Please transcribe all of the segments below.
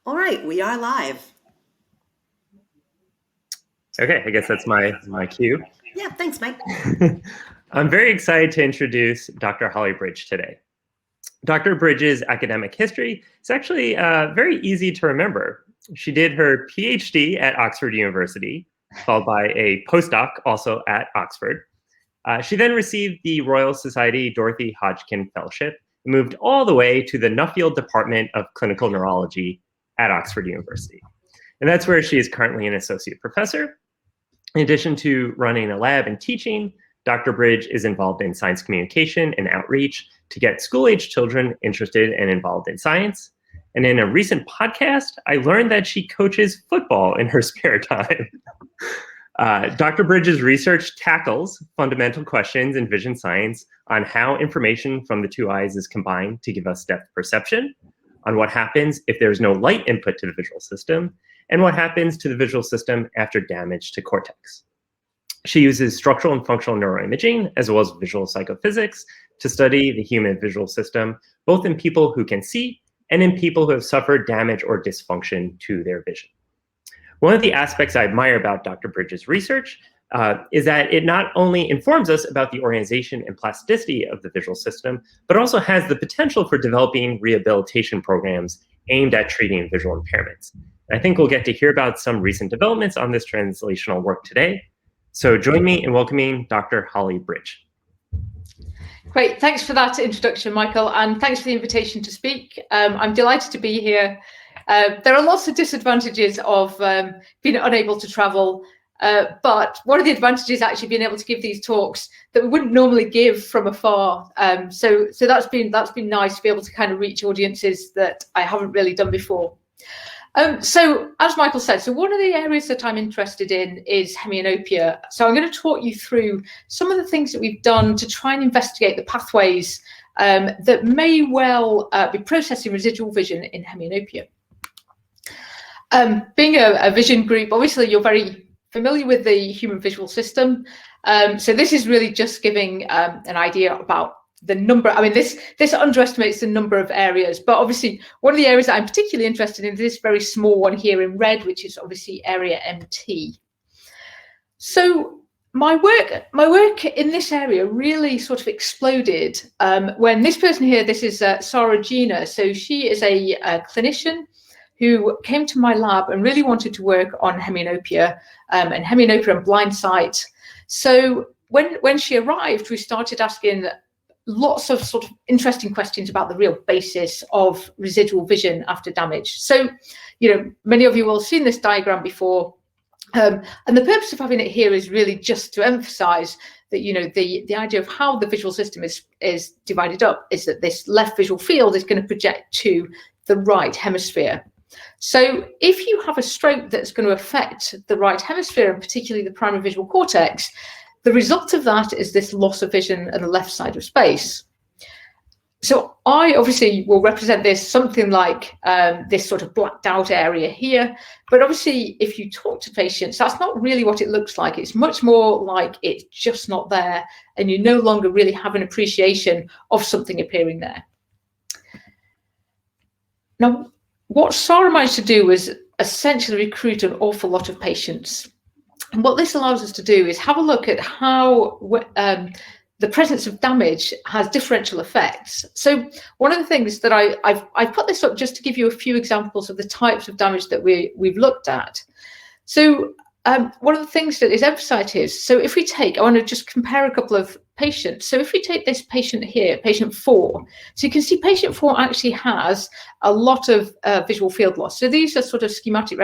All right, we are live. Okay, I guess that's my cue. Yeah, thanks, Mike. I'm very excited to introduce Dr. Holly Bridge today. Dr. Bridge's academic history is actually very easy to remember. She did her PhD at Oxford University, followed by a postdoc also at Oxford. She then received the Royal Society Dorothy Hodgkin Fellowship and moved all the way to the Nuffield Department of Clinical Neurology at Oxford University. And that's where she is currently an associate professor. In addition to running a lab and teaching, Dr. Bridge is involved in science communication and outreach to get school-age children interested and involved in science. And in a recent podcast, I learned that she coaches football in her spare time. Dr. Bridge's research tackles fundamental questions in vision science on how information from the two eyes is combined to give us depth perception, on what happens if there's no light input to the visual system, and what happens to the visual system after damage to cortex. She uses structural and functional neuroimaging, as well as visual psychophysics, to study the human visual system, both in people who can see and in people who have suffered damage or dysfunction to their vision. One of the aspects I admire about Dr. Bridge's research is that it not only informs us about the organization and plasticity of the visual system, but also has the potential for developing rehabilitation programs aimed at treating visual impairments. I think we'll get to hear about some recent developments on this translational work today. So join me in welcoming Dr. Holly Bridge. Great, thanks for that introduction, Michael, and thanks for the invitation to speak. I'm delighted to be here. There are lots of disadvantages of being unable to travel, but one of the advantages is actually being able to give these talks that we wouldn't normally give from afar. So that's been nice to be able to kind of reach audiences that I haven't really done before. So as Michael said, so one of the areas that I'm interested in is hemianopia. So I'm going to talk you through some of the things that we've done to try and investigate the pathways that may well be processing residual vision in hemianopia. Being a vision group, obviously you're very familiar with the human visual system. So this is really just giving an idea about the number. I mean, this underestimates the number of areas, but obviously one of the areas that I'm particularly interested in is this very small one here in red, which is obviously area MT. So my work in this area really sort of exploded when this person here, this is Sarah Gina. So she is a clinician who came to my lab and really wanted to work on hemianopia and hemianopia and Blindside. So when she arrived, we started asking lots of sort of interesting questions about the real basis of residual vision after damage. So, you know, many of you will have seen this diagram before. And the purpose of having it here is really just to emphasize that, you know, the idea of how the visual system is divided up is that this left visual field is going to project to the right hemisphere. So if you have a stroke that's going to affect the right hemisphere, and particularly the primary visual cortex, the result of that is this loss of vision at the left side of space. So I obviously will represent this something like this sort of blacked out area here. But obviously, if you talk to patients, that's not really what it looks like. It's much more like it's just not there, and you no longer really have an appreciation of something appearing there. Now, what Sarah managed to do was essentially recruit an awful lot of patients. And what this allows us to do is have a look at how the presence of damage has differential effects. So one of the things that I've put this up just to give you a few examples of the types of damage that we've looked at. So one of the things that is emphasized here is, so if we take, I want to just compare a couple of patients. So if we take this patient here, patient 4, so you can see patient 4 actually has a lot of visual field loss. So these are sort of schematic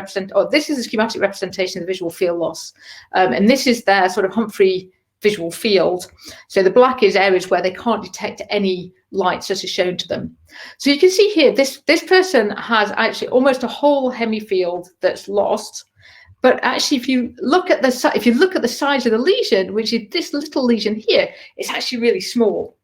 this is a schematic representation of the visual field loss. And this is their sort of Humphrey visual field. So the black is areas where they can't detect any light such as shown to them. So you can see here, this person has actually almost a whole hemifield that's lost. But actually, if you look at the size of the lesion, which is this little lesion here, it's actually really small.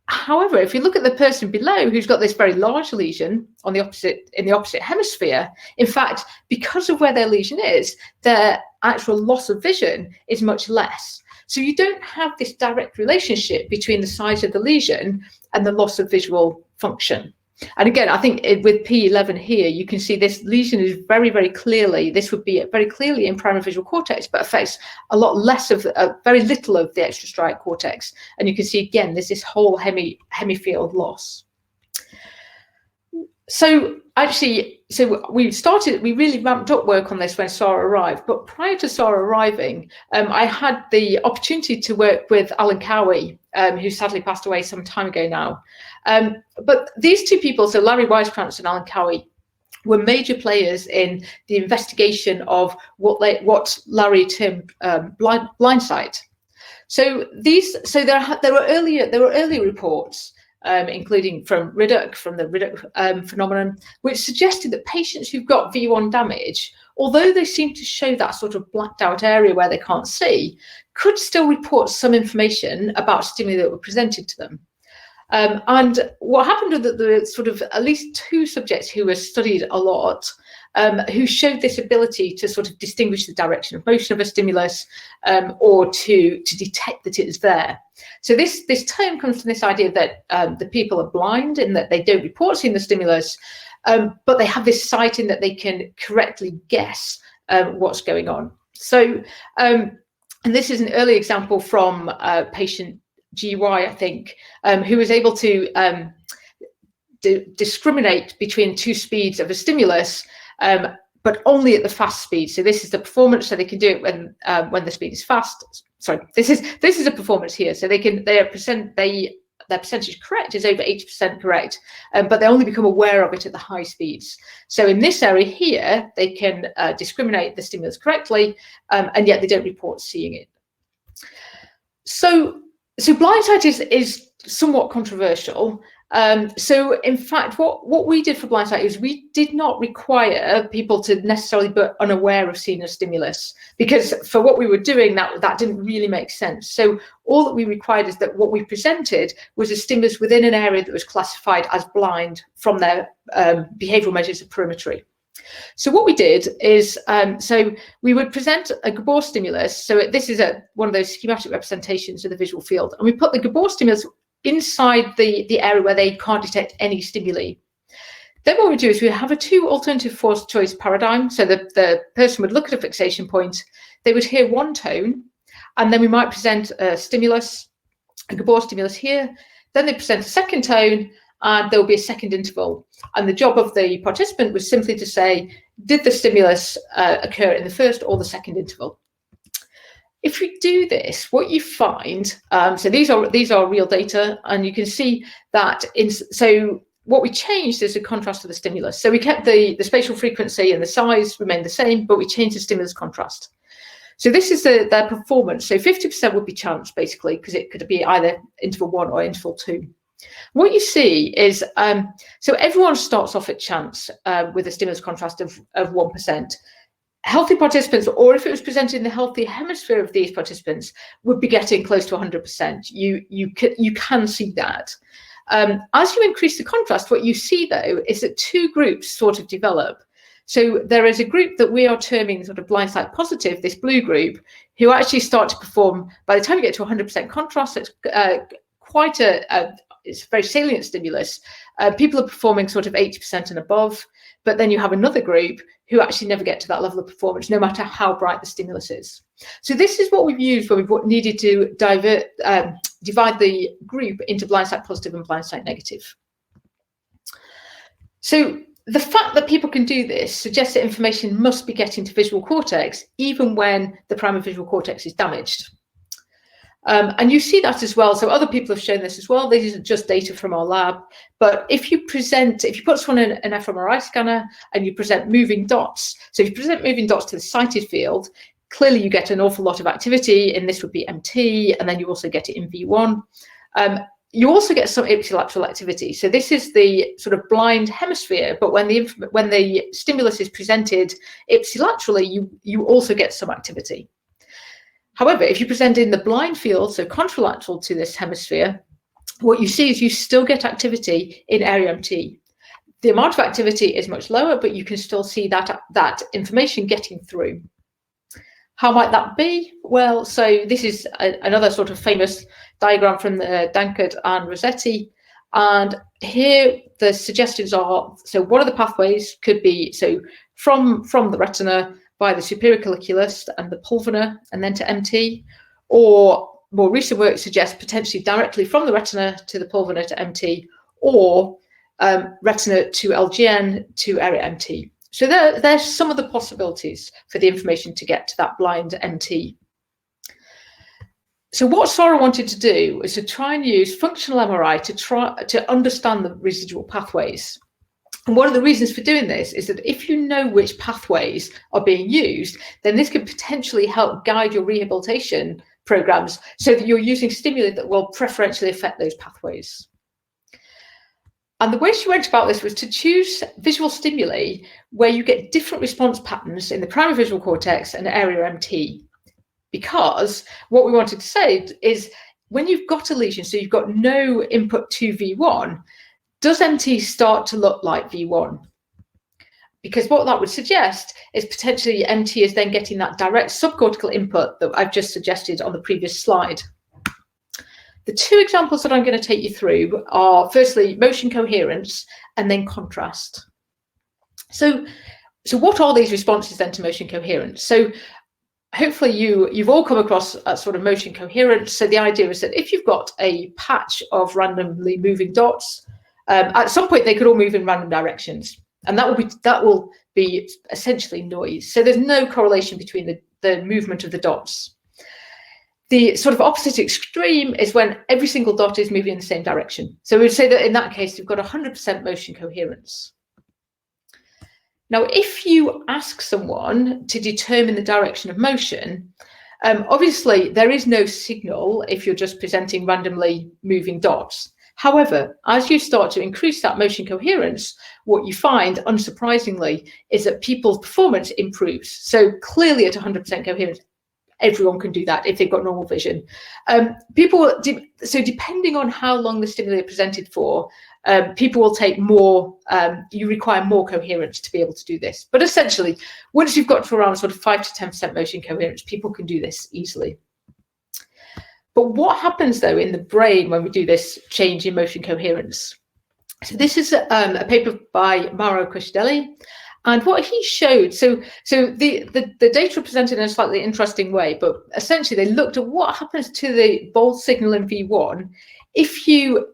However, if you look at the person below who's got this very large lesion in the opposite hemisphere, in fact, because of where their lesion is, their actual loss of vision is much less. So you don't have this direct relationship between the size of the lesion and the loss of visual function. And again, I think with P11 here, you can see this lesion is very, very clearly, this would be very clearly in primary visual cortex, but affects a lot less of, very little of the extrastriate cortex. And you can see, again, there's this whole hemifield loss. So actually, we really ramped up work on this when Sarah arrived. But prior to Sarah arriving, I had the opportunity to work with Alan Cowie, who sadly passed away some time ago now. But these two people, so Larry Weiskrantz and Alan Cowie, were major players in the investigation of what Larry termed Blindside. So there were earlier reports, including from Riddoch, from the Riddoch phenomenon, which suggested that patients who've got V1 damage, although they seem to show that sort of blacked out area where they can't see, could still report some information about stimuli that were presented to them. And what happened was that there were sort of at least two subjects who were studied a lot, who showed this ability to sort of distinguish the direction of motion of a stimulus, or to detect that it is there. So this term comes from this idea that the people are blind in that they don't report seeing the stimulus, but they have this sight in that they can correctly guess what's going on. So, and this is an early example from patient GY, I think, who was able to discriminate between two speeds of a stimulus, but only at the fast speed. So this is the performance, so they can do it when the speed is fast. Sorry, this is a performance here. So their percentage correct is over 80% correct, but they only become aware of it at the high speeds. So in this area here, they can discriminate the stimulus correctly, and yet they don't report seeing it. So Blindside is somewhat controversial. So in fact, what we did for Blindside is we did not require people to necessarily be unaware of seeing a stimulus, because for what we were doing, that didn't really make sense. So all that we required is that what we presented was a stimulus within an area that was classified as blind from their behavioral measures of perimetry. So what we did is, so we would present a Gabor stimulus. So this is one of those schematic representations of the visual field. And we put the Gabor stimulus inside the area where they can't detect any stimuli. Then what we do is we have a two alternative force choice paradigm. So the person would look at a fixation point, they would hear one tone, and then we might present a stimulus, a Gabor stimulus here. Then they present a second tone, and there will be a second interval. And the job of the participant was simply to say, did the stimulus occur in the first or the second interval? If we do this, what you find, so these are real data, and you can see that so what we changed is the contrast of the stimulus. So we kept the spatial frequency and the size remained the same, but we changed the stimulus contrast. So this is their performance. So 50% would be chance, basically, because it could be either interval 1 or interval 2. What you see is, so everyone starts off at chance with a stimulus contrast of 1%. Healthy participants, or if it was presented in the healthy hemisphere of these participants, would be getting close to 100%. You can see that. As you increase the contrast, what you see, though, is that two groups sort of develop. So there is a group that we are terming sort of Blindside positive, this blue group, who actually start to perform, by the time you get to 100% contrast, it's quite it's a very salient stimulus. People are performing sort of 80% and above, but then you have another group who actually never get to that level of performance, no matter how bright the stimulus is. So this is what we've used when we've needed to divide the group into Blindside positive and Blindside negative. So the fact that people can do this suggests that information must be getting to visual cortex, even when the primary visual cortex is damaged. And you see that as well. So other people have shown this as well. This isn't just data from our lab. But if you put someone in an fMRI scanner and you present moving dots, so if you present moving dots to the sighted field, clearly you get an awful lot of activity, and this would be MT, and then you also get it in V1. You also get some ipsilateral activity. So this is the sort of blind hemisphere, but when the stimulus is presented ipsilaterally, you also get some activity. However, if you present in the blind field, so contralateral to this hemisphere, what you see is you still get activity in area MT. The amount of activity is much lower, but you can still see that information getting through. How might that be? Well, so this is another sort of famous diagram from Dankert and Rossetti. And here the suggestions are, so one of the pathways could be, so from the retina by the superior colliculus and the pulvinar and then to MT, or more recent work suggests potentially directly from the retina to the pulvinar to MT, or retina to LGN to area MT. So there's some of the possibilities for the information to get to that blind MT. So what Sora wanted to do is to try and use functional MRI to understand the residual pathways. And one of the reasons for doing this is that if you know which pathways are being used, then this could potentially help guide your rehabilitation programs so that you're using stimuli that will preferentially affect those pathways. And the way she went about this was to choose visual stimuli where you get different response patterns in the primary visual cortex and area MT. Because what we wanted to say is when you've got a lesion, so you've got no input to V1, does MT start to look like V1? Because what that would suggest is potentially MT is then getting that direct subcortical input that I've just suggested on the previous slide. The two examples that I'm going to take you through are firstly motion coherence and then contrast. So what are these responses then to motion coherence? So hopefully you've all come across a sort of motion coherence. So the idea is that if you've got a patch of randomly moving dots, at some point they could all move in random directions, and that will be essentially noise. So there's no correlation between the movement of the dots. The sort of opposite extreme is when every single dot is moving in the same direction. So we would say that in that case you've got 100% motion coherence. Now, if you ask someone to determine the direction of motion, obviously there is no signal if you're just presenting randomly moving dots. However, as you start to increase that motion coherence, what you find, unsurprisingly, is that people's performance improves. So clearly at 100% coherence, everyone can do that if they've got normal vision. So depending on how long the stimuli are presented for, people will take more, you require more coherence to be able to do this. But essentially, once you've got to around sort of 5 to 10% motion coherence, people can do this easily. But what happens though in the brain when we do this change in motion coherence? So this is a paper by Mauro Crisdelli. And what he showed, so the data are presented in a slightly interesting way, but essentially they looked at what happens to the bold signal in V1 if you,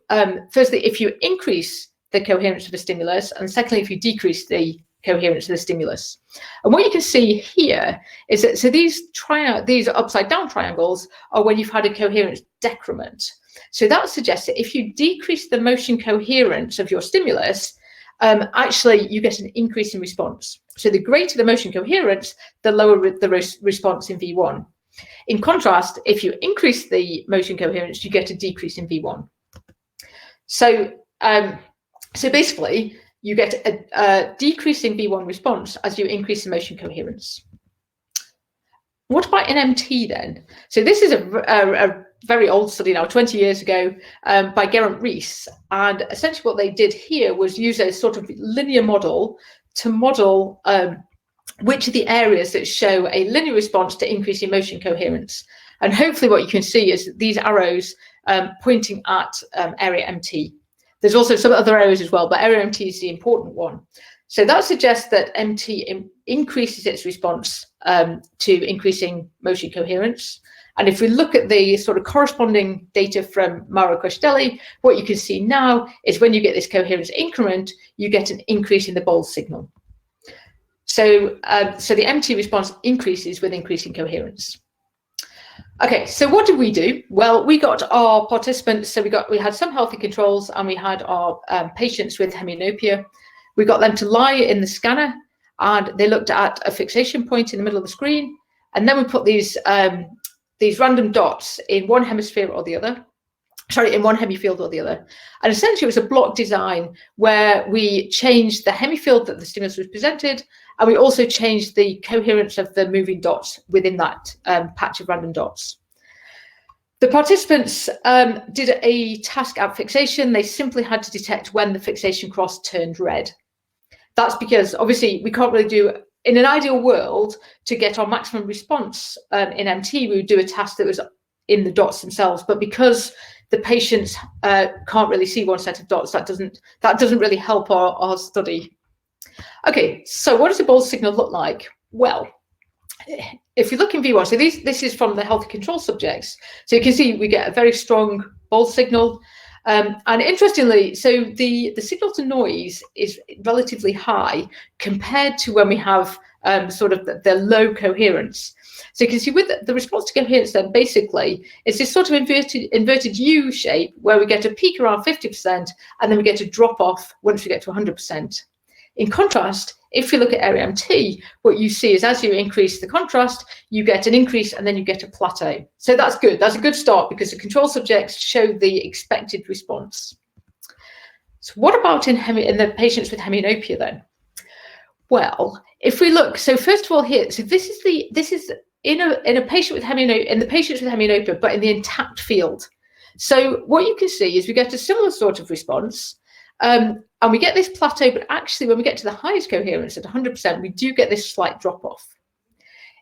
firstly, if you increase the coherence of the stimulus, and secondly, if you decrease the coherence of the stimulus. And what you can see here is that, so these upside down triangles are when you've had a coherence decrement. So that suggests that if you decrease the motion coherence of your stimulus, actually you get an increase in response. So the greater the motion coherence, the lower the response in V1. In contrast, if you increase the motion coherence, you get a decrease in V1. So basically, you get a decrease in V1 response as you increase the motion coherence. What about in MT then? So this is a very old study now, 20 years ago, by Geraint Rees. And essentially what they did here was use a sort of linear model to model which are the areas that show a linear response to increasing motion coherence. And hopefully what you can see is these arrows pointing at area MT. There's also some other areas as well, but area MT is the important one. So that suggests that MT increases its response to increasing motion coherence. And if we look at the sort of corresponding data from Mauro Crisdelli, what you can see now is when you get this coherence increment, you get an increase in the bold signal. So the MT response increases with increasing coherence. Okay, so what did we do? Well, we got our participants, so we had some healthy controls and we had our patients with hemianopia. We got them to lie in the scanner and they looked at a fixation point in the middle of the screen. And then we put these random dots in one hemisphere or the other, in one hemifield or the other. And essentially it was a block design where we changed the hemifield that the stimulus was presented, and we also changed the coherence of the moving dots within that patch of random dots. The participants did a task at fixation. They simply had to detect when the fixation cross turned red. That's because obviously we can't really do, in an ideal world, to get our maximum response in MT, we would do a task that was in the dots themselves. But because the patients can't really see one set of dots. That doesn't really help our study. Okay, so what does a bold signal look like? Well, if you look in V1, so this is from the healthy control subjects. So you can see we get a very strong bold signal. And interestingly, so the signal to noise is relatively high compared to when we have sort of the low coherence. So you can see with the response to coherence then basically it's this sort of inverted U shape where we get a peak around 50% and then we get a drop off once we get to 100%. In contrast, if you look at area MT, what you see is as you increase the contrast, you get an increase and then you get a plateau. So that's good. That's a good start because the control subjects show the expected response. So what about in the patients with hemianopia then? Well, if we look, so first of all here, so this is in a patient with hemianopia, in the patients with hemianopia, but in the intact field. So what you can see is we get a similar sort of response. And we get this plateau, but actually when we get to the highest coherence at 100%, we do get this slight drop off.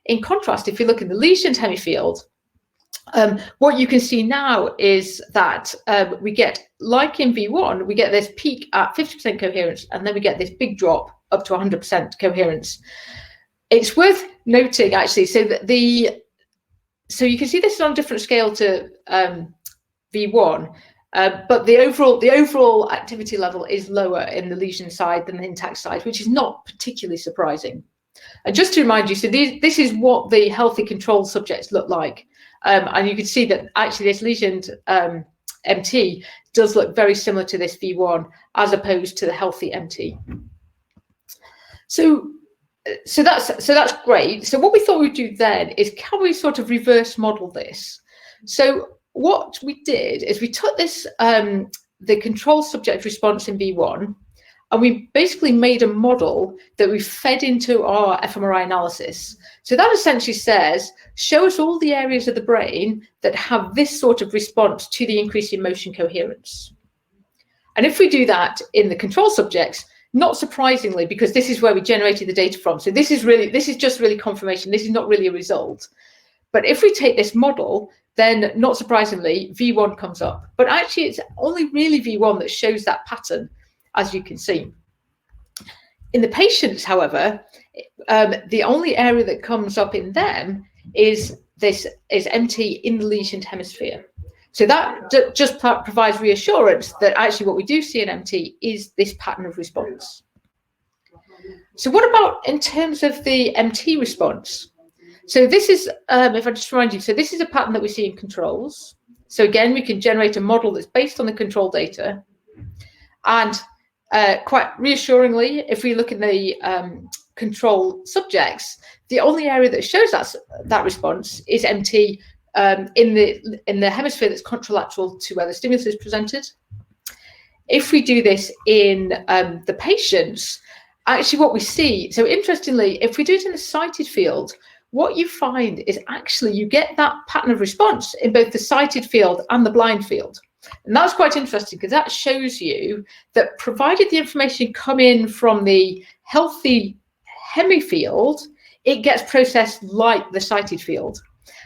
In contrast, if you look in the lesioned hemifield, what you can see now is that we get, like in V1, we get this peak at 50% coherence, and then we get this big drop up to 100% coherence. It's worth noting actually, so you can see this is on a different scale to V1. But the overall activity level is lower in the lesion side than the intact side, which is not particularly surprising. And just to remind you, so this is what the healthy control subjects look like. And you can see that actually this lesioned MT does look very similar to this V1 as opposed to the healthy MT. So that's great. So what we thought we'd do then is, can we sort of reverse model this? So what we did is we took this, the control subject response in V1, and we basically made a model that we fed into our fMRI analysis. So that essentially says, show us all the areas of the brain that have this sort of response to the increase in motion coherence. And if we do that in the control subjects, not surprisingly, because this is where we generated the data from. So this is just really confirmation. This is not really a result. But if we take this model, then not surprisingly, V1 comes up. But actually, it's only really V1 that shows that pattern, as you can see. In the patients, however, the only area that comes up in them is MT in the lesioned hemisphere. So that just provides reassurance that actually what we do see in MT is this pattern of response. So what about in terms of the MT response? So this is, if I just remind you, so this is a pattern that we see in controls. So again, we can generate a model that's based on the control data. And quite reassuringly, if we look in the control subjects, the only area that shows that response is MT in the hemisphere that's contralateral to where the stimulus is presented. If we do this in the patients, actually what we see, so interestingly, if we do it in the sighted field, what you find is actually you get that pattern of response in both the sighted field and the blind field. And that's quite interesting because that shows you that provided the information come in from the healthy hemifield, it gets processed like the sighted field.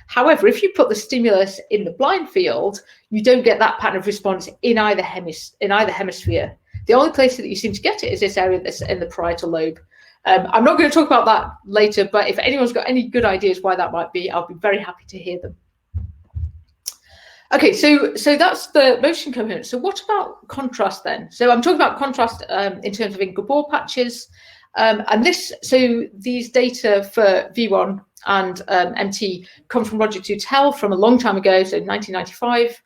However, if you put the stimulus in the blind field, you don't get that pattern of response in either hemisphere. The only place that you seem to get it is this area that's in the parietal lobe. I'm not going to talk about that later, but if anyone's got any good ideas why that might be, I'll be very happy to hear them. Okay, so that's the motion coherence. So what about contrast then? So I'm talking about contrast in terms of in Gabor patches. And these data for V1 and MT come from Roger Tutel from a long time ago, so 1995.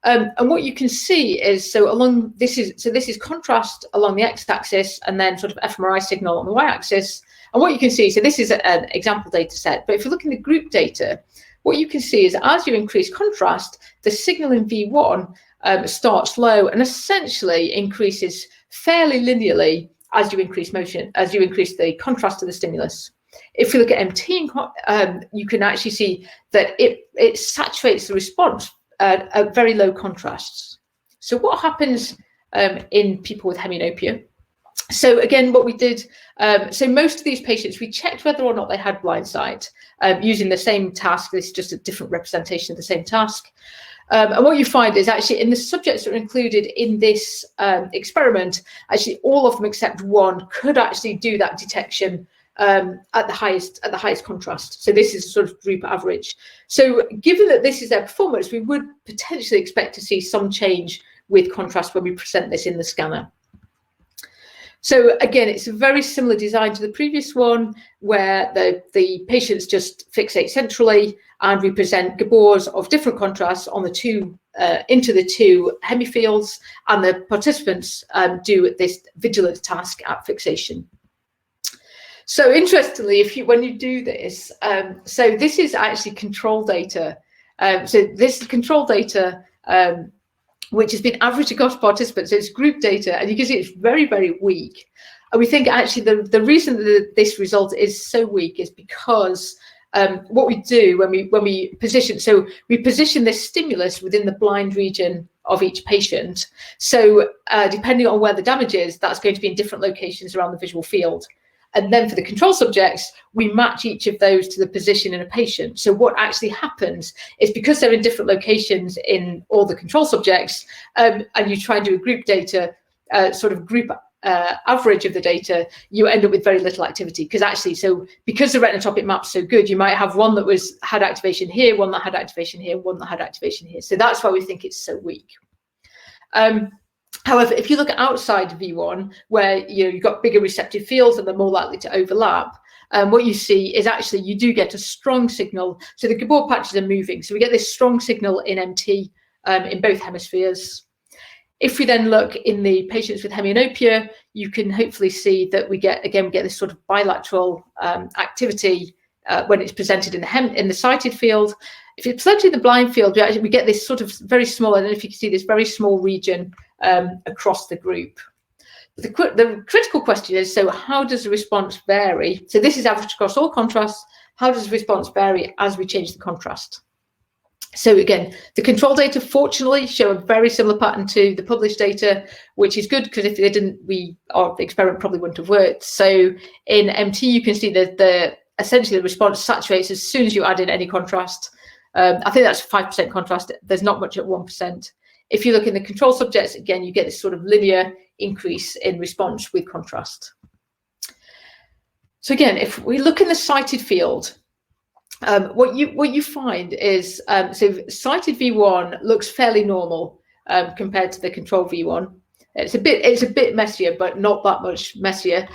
And what you can see is, this is contrast along the x-axis and then sort of fMRI signal on the y-axis. And what you can see, so this is an example data set, but if you look in the group data, what you can see is as you increase contrast, the signal in V1 starts low and essentially increases fairly linearly as you increase motion, as you increase the contrast to the stimulus. If you look at MT, you can actually see that it saturates the response at very low contrasts. So what happens in people with hemianopia? So again, what we did, so most of these patients, we checked whether or not they had Blindside using the same task. This is just a different representation of the same task. And what you find is actually in the subjects that are included in this experiment, actually all of them except one could actually do that detection at the highest contrast. So this is sort of group average. So given that this is their performance, we would potentially expect to see some change with contrast when we present this in the scanner. So again, it's a very similar design to the previous one, where the patients just fixate centrally, and we present Gabors of different contrasts on the two into the two hemifields, and the participants do this vigilant task at fixation. So interestingly, when you do this, so this is actually control data. So this is control data which has been averaged across participants. So it's group data, and you can see it's very, very weak. And we think actually the reason that this result is so weak is because what we do when we position, so we position this stimulus within the blind region of each patient. So depending on where the damage is, that's going to be in different locations around the visual field. And then for the control subjects, we match each of those to the position in a patient. So what actually happens is, because they're in different locations in all the control subjects, and you try and do a group data, sort of group average of the data, you end up with very little activity. Because actually, so because the retinotopic map's so good, you might have one that had activation here, one that had activation here, one that had activation here. So that's why we think it's so weak. However, if you look outside V1, where you've got bigger receptive fields and they're more likely to overlap, what you see is actually you do get a strong signal. So the Gabor patches are moving. So we get this strong signal in MT in both hemispheres. If we then look in the patients with hemianopia, you can hopefully see that we get this sort of bilateral activity when it's presented in the sighted field. If it's presented in the blind field, we get this sort of very small, I don't know if you can see this very small region across the group. The critical question is, so how does the response vary? So this is average across all contrasts. How does the response vary as we change the contrast? So again, the control data fortunately show a very similar pattern to the published data, which is good, because if they didn't, the experiment probably wouldn't have worked. So in MT, you can see that essentially the response saturates as soon as you add in any contrast. I think that's 5% contrast. There's not much at 1%. If you look in the control subjects, again, you get this sort of linear increase in response with contrast. So again, if we look in the sighted field, what you find is, so sighted V1 looks fairly normal compared to the control V1. It's a bit messier, but not that much messier.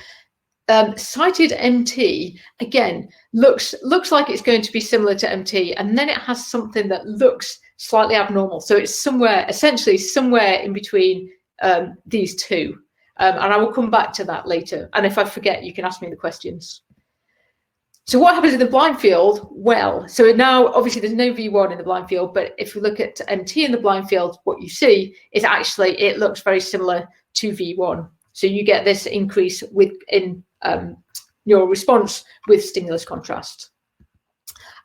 Sighted MT again looks like it's going to be similar to MT, and then it has something that looks slightly abnormal. So it's essentially somewhere in between these two, and I will come back to that later. And if I forget, you can ask me the questions. So what happens in the blind field? Well, so now obviously there's no V1 in the blind field, but if we look at MT in the blind field, what you see is actually it looks very similar to V1. So you get this increase in neural response with stimulus contrast.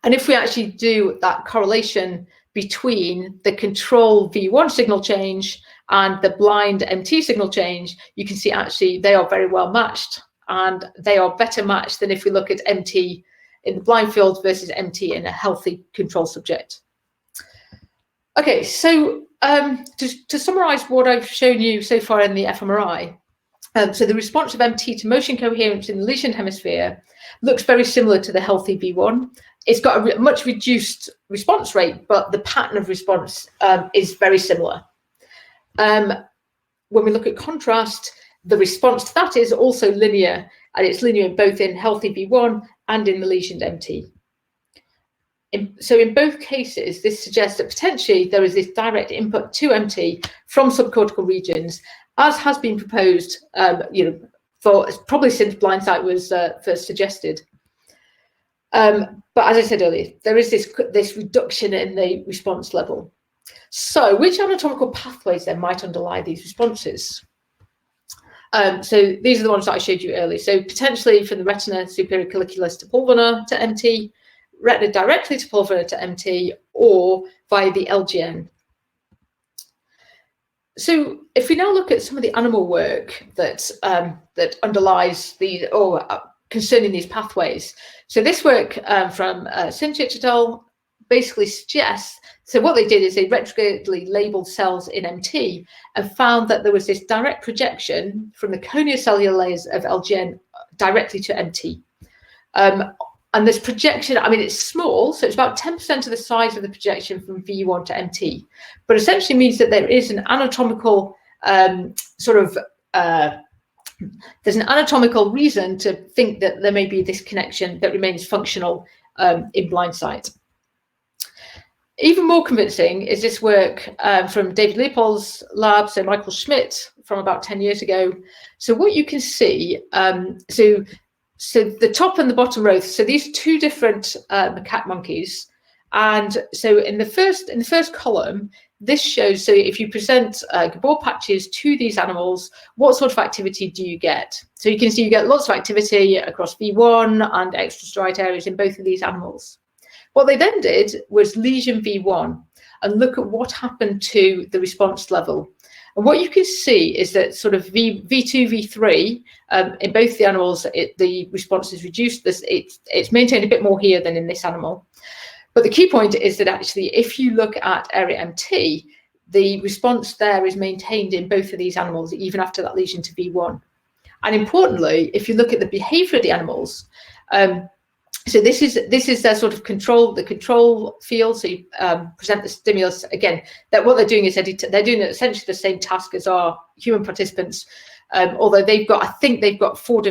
And if we actually do that correlation between the control V1 signal change and the blind MT signal change, you can see actually they are very well matched, and they are better matched than if we look at MT in the blind field versus MT in a healthy control subject. Okay, so to summarize what I've shown you so far in the fMRI, so the response of MT to motion coherence in the lesioned hemisphere looks very similar to the healthy V1. It's got a much reduced response rate, but the pattern of response is very similar. When we look at contrast, the response to that is also linear, and it's linear both in healthy V1 and in the lesioned MT. So in both cases, this suggests that potentially there is this direct input to MT from subcortical regions, as has been proposed, for probably since Blindside was first suggested. But as I said earlier, there is this reduction in the response level. So which anatomical pathways then might underlie these responses? So these are the ones that I showed you earlier. So potentially from the retina superior colliculus to pulvinar to MT, retina directly to pulvinar to MT, or via the LGN. So if we now look at some of the animal work that underlies concerning these pathways, so this work from Sinchich et al. Basically suggests So what they did is they retrogradely labeled cells in MT and found that there was this direct projection from the coniocellular layers of LGN directly to MT. And this projection, I mean, it's small, so it's about 10% of the size of the projection from V1 to MT, but essentially means that there is an anatomical there's an anatomical reason to think that there may be this connection that remains functional in Blindside. Even more convincing is this work from David Leopold's lab, so Michael Schmidt from about 10 years ago. So what you can see, so the top and the bottom row, so these two different macaque monkeys, and so in the first column, this shows, so if you present Gabor patches to these animals, what sort of activity do you get? So you can see you get lots of activity across V1 and extrastriate areas in both of these animals. What they then did was lesion V1 and look at what happened to the response level. And what you can see is that sort of V2, V3, in both the animals, the response is reduced. It's maintained a bit more here than in this animal. But the key point is that actually, if you look at area MT, the response there is maintained in both of these animals, even after that lesion to V1. And importantly, if you look at the behavior of the animals, so this is their sort of control, the control field. So you present the stimulus again. That what they're doing is they're doing essentially the same task as our human participants, although I think they've got 5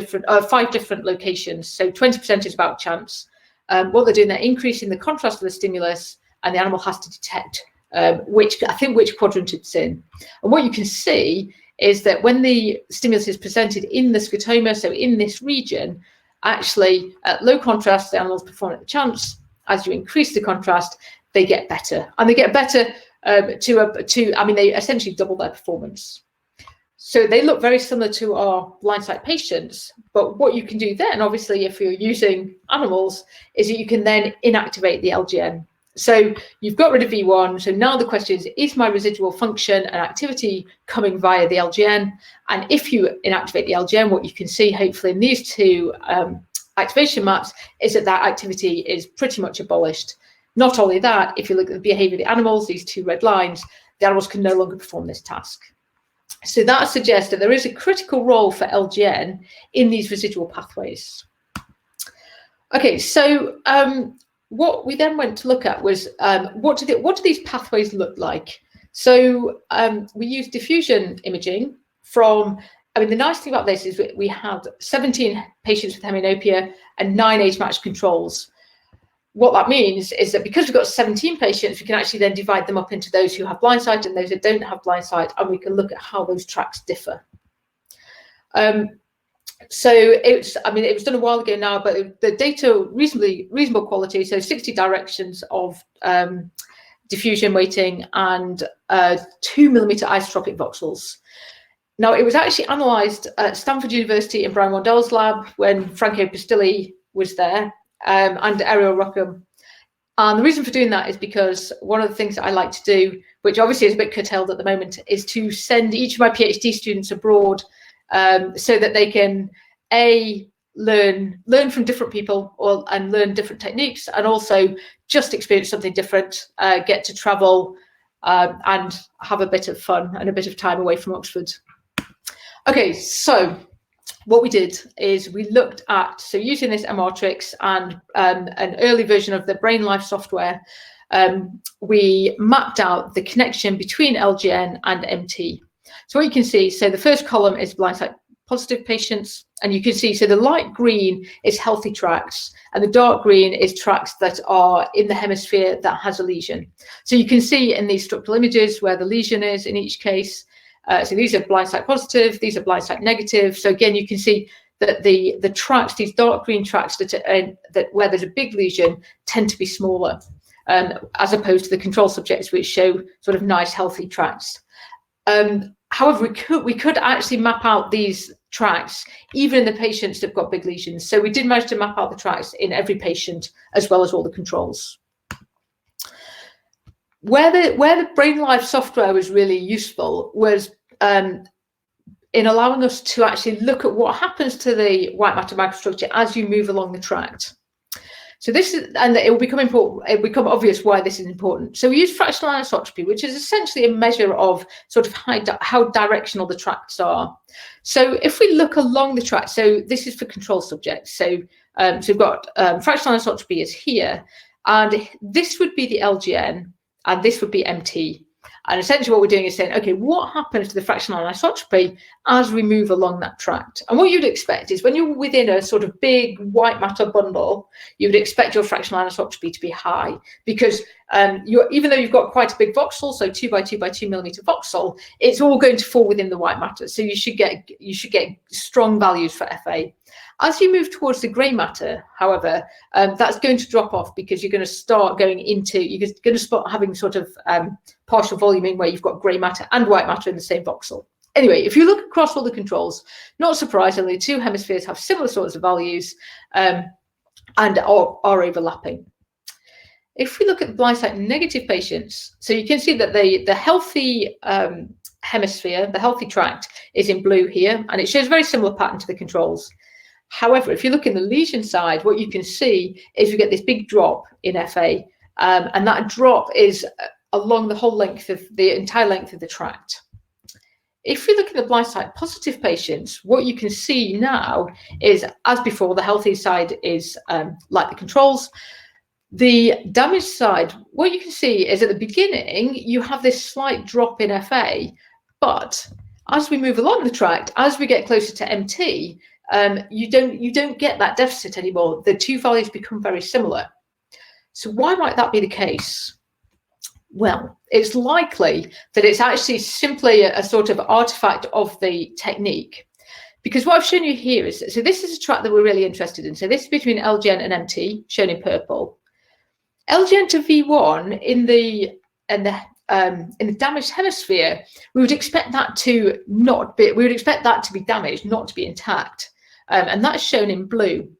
different locations. So 20% is about chance. What they're doing, they're increasing the contrast of the stimulus, and the animal has to detect which quadrant it's in. And what you can see is that when the stimulus is presented in the scotoma, so in this region, actually at low contrast, the animals perform at the chance. As you increase the contrast, they get better, and they get better they essentially double their performance. So they look very similar to our Blindside patients, but what you can do then, obviously, if you're using animals, is that you can then inactivate the LGN. So you've got rid of V1. So now the question is my residual function and activity coming via the LGN? And if you inactivate the LGN, what you can see, hopefully, in these two activation maps is that activity is pretty much abolished. Not only that, if you look at the behavior of the animals, these two red lines, the animals can no longer perform this task. So that suggests that there is a critical role for LGN in these residual pathways. Okay, so what we then went to look at was what do these pathways look like? So we used diffusion imaging the nice thing about this is we had 17 patients with hemianopia and 9 age-matched controls. What that means is that because we've got 17 patients, we can actually then divide them up into those who have Blindside and those that don't have Blindside, and we can look at how those tracks differ. So it was done a while ago now, but the data reasonable quality. So 60 directions of diffusion weighting and 2 millimeter isotropic voxels. Now it was actually analysed at Stanford University in Brian Wandell's lab when Franco Pistilli was there. And Ariel Rockham. And the reason for doing that is because one of the things that I like to do, which obviously is a bit curtailed at the moment, is to send each of my PhD students abroad so that they can learn from different people and learn different techniques, and also just experience something different, get to travel and have a bit of fun and a bit of time away from Oxford. Okay, so what we did is we looked at, so using this MRtrix and an early version of the BrainLife software, we mapped out the connection between LGN and MT. So what you can see, so the first column is Blindside positive patients, and you can see, so the light green is healthy tracts, and the dark green is tracts that are in the hemisphere that has a lesion. So you can see in these structural images where the lesion is in each case. So these are Blindside positive, these are Blindside negative. So again, you can see that the tracts, these dark green tracts that where there's a big lesion, tend to be smaller, as opposed to the control subjects, which show sort of nice healthy tracts. However, we could actually map out these tracts even in the patients that've got big lesions. So we did manage to map out the tracts in every patient as well as all the controls. Where the BrainLife software was really useful was in allowing us to actually look at what happens to the white matter microstructure as you move along the tract. So this is, and it will become important. It will become obvious why this is important. So we use fractional isotropy, which is essentially a measure of sort of how directional the tracts are. So if we look along the tract, so this is for control subjects. So we've got fractional isotropy is here, and this would be the LGN, and this would be MT. And essentially what we're doing is saying, okay, what happens to the fractional isotropy as we move along that tract? And what you'd expect is when you're within a sort of big white matter bundle, you would expect your fractional isotropy to be high, because even though you've got quite a big voxel, so 2 by 2 by 2 millimeter voxel, it's all going to fall within the white matter. So you should get strong values for FA. As you move towards the grey matter, however, that's going to drop off, because you're going to start going into, you're going to start having sort of partial voluming where you've got grey matter and white matter in the same voxel. Anyway, if you look across all the controls, not surprisingly, two hemispheres have similar sorts of values and are overlapping. If we look at the Blindside negative patients, so you can see that the healthy hemisphere, the healthy tract, is in blue here, and it shows a very similar pattern to the controls. However, if you look in the lesion side, what you can see is we get this big drop in FA, and that drop is along the whole length of the entire length of the tract. If we look at the Blindside positive patients, what you can see now is, as before, the healthy side is like the controls. The damaged side, what you can see is at the beginning, you have this slight drop in FA, but as we move along the tract, as we get closer to MT, you don't get that deficit anymore. The two values become very similar. So why might that be the case? Well, it's likely that it's actually simply a sort of artifact of the technique. Because what I've shown you here is, so this is a tract that we're really interested in. So this is between LGN and MT, shown in purple. LGN to V1 in the damaged hemisphere, we would expect that to be damaged, not to be intact. And that's shown in blue.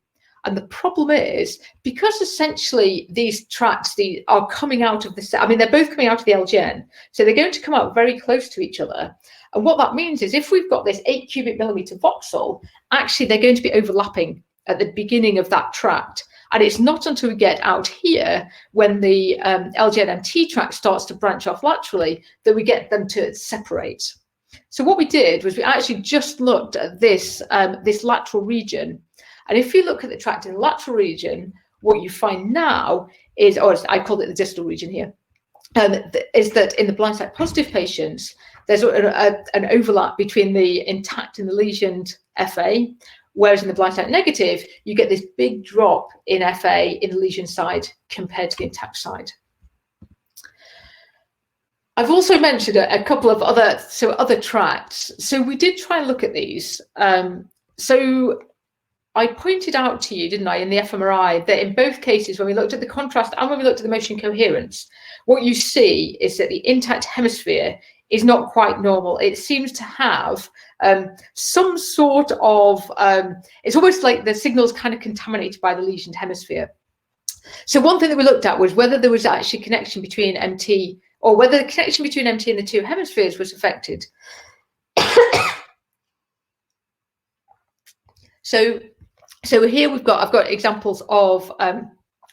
And the problem is, because essentially these tracts are coming out of the, I mean, they're both coming out of the LGN, so they're going to come out very close to each other. And what that means is, if we've got this 8 cubic millimeter voxel, actually they're going to be overlapping at the beginning of that tract. And it's not until we get out here, when the LGN-MT tract starts to branch off laterally, that we get them to separate. So what we did was we actually just looked at this, this lateral region. And if you look at the tract in the lateral region, what you find now is, or I called it the distal region here, is that in the Blindside positive patients, there's an overlap between the intact and the lesioned FA, whereas in the Blindside negative, you get this big drop in FA in the lesion side compared to the intact side. I've also mentioned a couple of other tracts. So we did try and look at these. So I pointed out to you, didn't I, in the fMRI, that in both cases, when we looked at the contrast and when we looked at the motion coherence, what you see is that the intact hemisphere is not quite normal. It seems to have some sort of, it's almost like the signal's kind of contaminated by the lesioned hemisphere. So one thing that we looked at was whether there was actually a connection between MT, or whether the connection between MT and the two hemispheres was affected. So here I've got examples of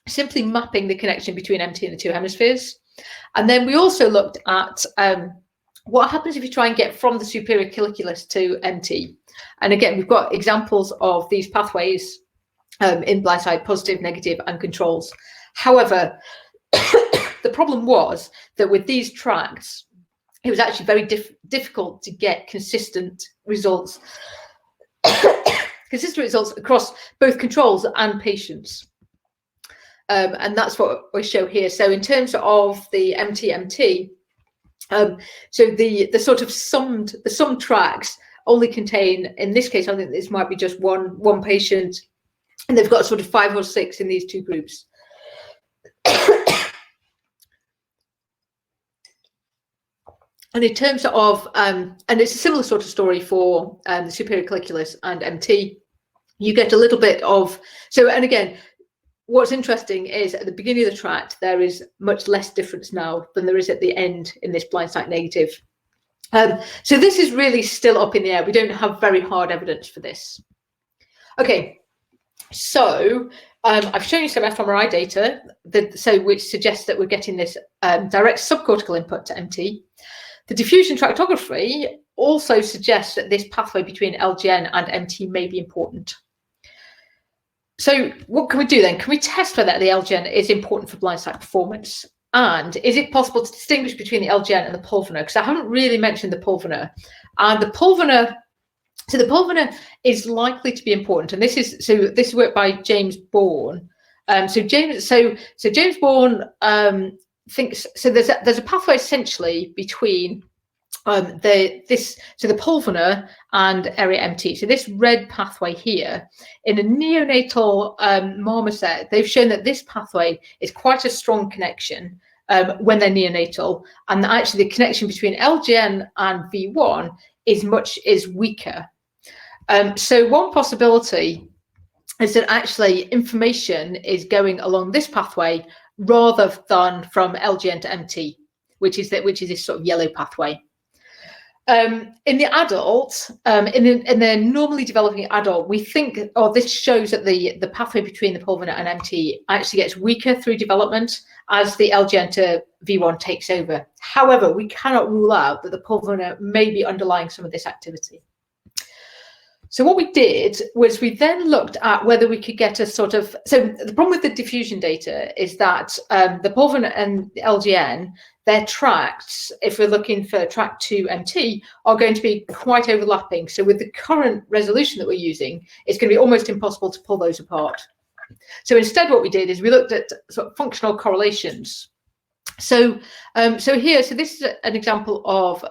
simply mapping the connection between MT and the two hemispheres. And then we also looked at what happens if you try and get from the superior colliculus to MT. And again, we've got examples of these pathways in Blindside positive, negative, and controls. However, the problem was that with these tracts, it was actually very difficult to get consistent results. Consistent results across both controls and patients. And that's what we show here. So in terms of the MT, so the sort of summed tracks only contain, in this case, I think this might be just one patient, and they've got sort of 5 or 6 in these two groups. And in terms of, and it's a similar sort of story for the superior colliculus and MT, you get a little bit of, so, and again, what's interesting is at the beginning of the tract, there is much less difference now than there is at the end in this Blindside negative. So this is really still up in the air. We don't have very hard evidence for this. Okay, so I've shown you some fMRI data which suggests that we're getting this direct subcortical input to MT. The diffusion tractography also suggests that this pathway between LGN and MT may be important. So what can we do then? Can we test whether the LGN is important for Blindside performance? And is it possible to distinguish between the LGN and the pulvinar? Because I haven't really mentioned the pulvinar. And the pulvinar, so the pulvinar is likely to be important. And this is work by James Bourne. So James Bourne thinks, so there's a pathway essentially between the pulvinar and area MT. So this red pathway here, in a neonatal marmoset, they've shown that this pathway is quite a strong connection when they're neonatal, and actually the connection between LGN and V1 is weaker. So one possibility is that actually information is going along this pathway rather than from LGN to MT, which is this sort of yellow pathway. In the adult, in the normally developing adult, we think, this shows that the pathway between the pulvinar and MT actually gets weaker through development as the LGN to V1 takes over. However, we cannot rule out that the pulvinar may be underlying some of this activity. So what we did was we then looked at whether we could get a sort of, so the problem with the diffusion data is that the pulvinar and the LGN, their tracts, if we're looking for tract 2 MT, are going to be quite overlapping. So with the current resolution that we're using, it's going to be almost impossible to pull those apart. So instead what we did is we looked at sort of functional correlations. So this is an example of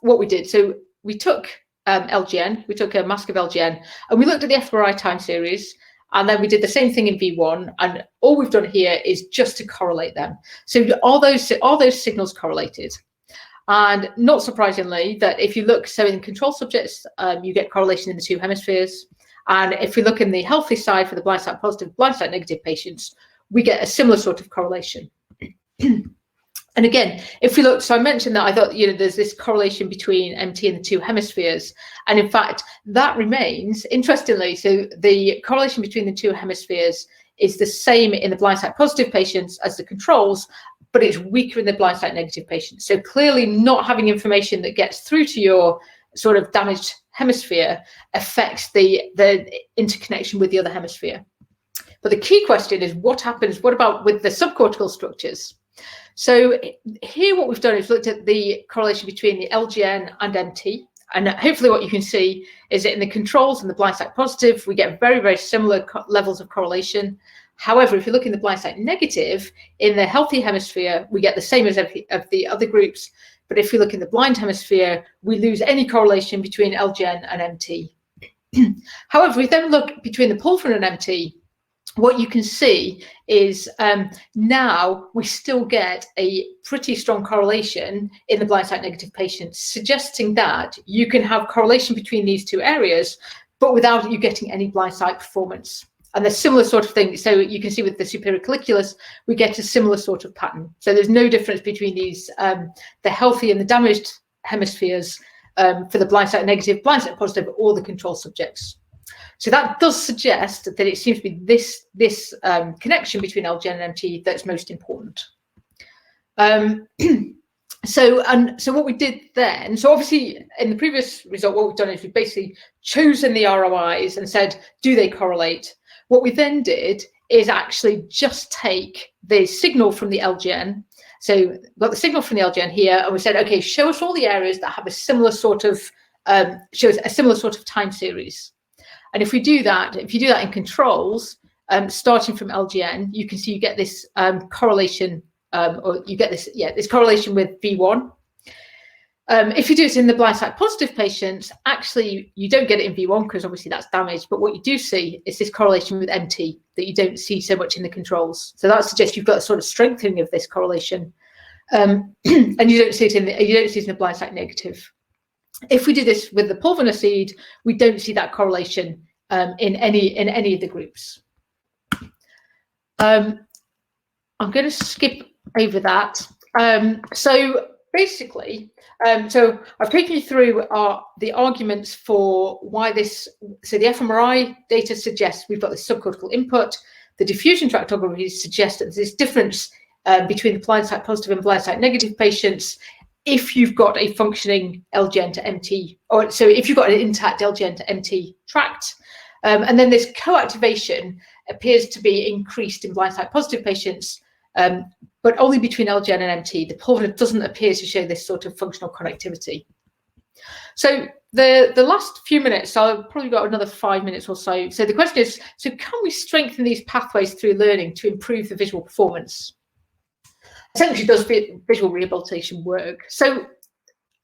what we did. So we took LGN, we took a mask of LGN, and we looked at the fMRI time series, and then we did the same thing in V1, and all we've done here is just to correlate them. So are those signals correlated? And not surprisingly, that if you look, so in control subjects, you get correlation in the two hemispheres. And if we look in the healthy side for the Blindside positive, Blindside negative patients, we get a similar sort of correlation. And again, if we look, so I mentioned that I thought, there's this correlation between MT and the two hemispheres. And in fact, that remains, interestingly, so the correlation between the two hemispheres is the same in the Blindside positive patients as the controls, but it's weaker in the Blindside negative patients. So clearly not having information that gets through to your sort of damaged hemisphere affects the interconnection with the other hemisphere. But the key question is what about with the subcortical structures? So here what we've done is looked at the correlation between the LGN and MT. And hopefully what you can see is that in the controls and the Blindside positive, we get very, very similar levels of correlation. However, if you look in the Blindside negative, in the healthy hemisphere, we get the same as of the other groups. But if we look in the blind hemisphere, we lose any correlation between LGN and MT. However, if we then look between the pulvinar and MT, what you can see is now we still get a pretty strong correlation in the Blindside negative patients, suggesting that you can have correlation between these two areas, but without you getting any Blindside performance. And there's similar sort of thing. So you can see with the superior colliculus, we get a similar sort of pattern. So there's no difference between these, the healthy and the damaged hemispheres for the Blindside negative, Blindside positive, or the control subjects. So that does suggest that it seems to be this connection between LGN and MT that's most important. So what we did then, so obviously in the previous result, what we've done is we've basically chosen the ROIs and said, do they correlate? What we then did is actually just take the signal from the LGN. So we've got the signal from the LGN here, and we said, okay, show us all the areas that have a similar sort of, shows a similar sort of time series. And if you do that in controls, starting from LGN, you can see you get this correlation, or you get this correlation with V1. If you do it in the Blindside positive patients, actually you don't get it in V1 because obviously that's damaged. But what you do see is this correlation with MT that you don't see so much in the controls. So that suggests you've got a sort of strengthening of this correlation, and you don't see it in the Blindside negative. If we do this with the pulvinar seed, we don't see that correlation in any of the groups. I'm going to skip over that. So basically, so I've taken you through the arguments for why this. So the fMRI data suggests we've got this subcortical input. the diffusion tractography suggests that there's this difference between the Blindside positive and Blindside negative patients if you've got a functioning LGN to MT, or so if you've got an intact LGN to MT tract. And then this co-activation appears to be increased in Blindside positive patients, but only between LGN and MT. The pulvinar doesn't appear to show this sort of functional connectivity. So the last few minutes, I've probably got another 5 minutes or so. So the question is, so can we strengthen these pathways through learning to improve the visual performance? Essentially, does visual rehabilitation work? So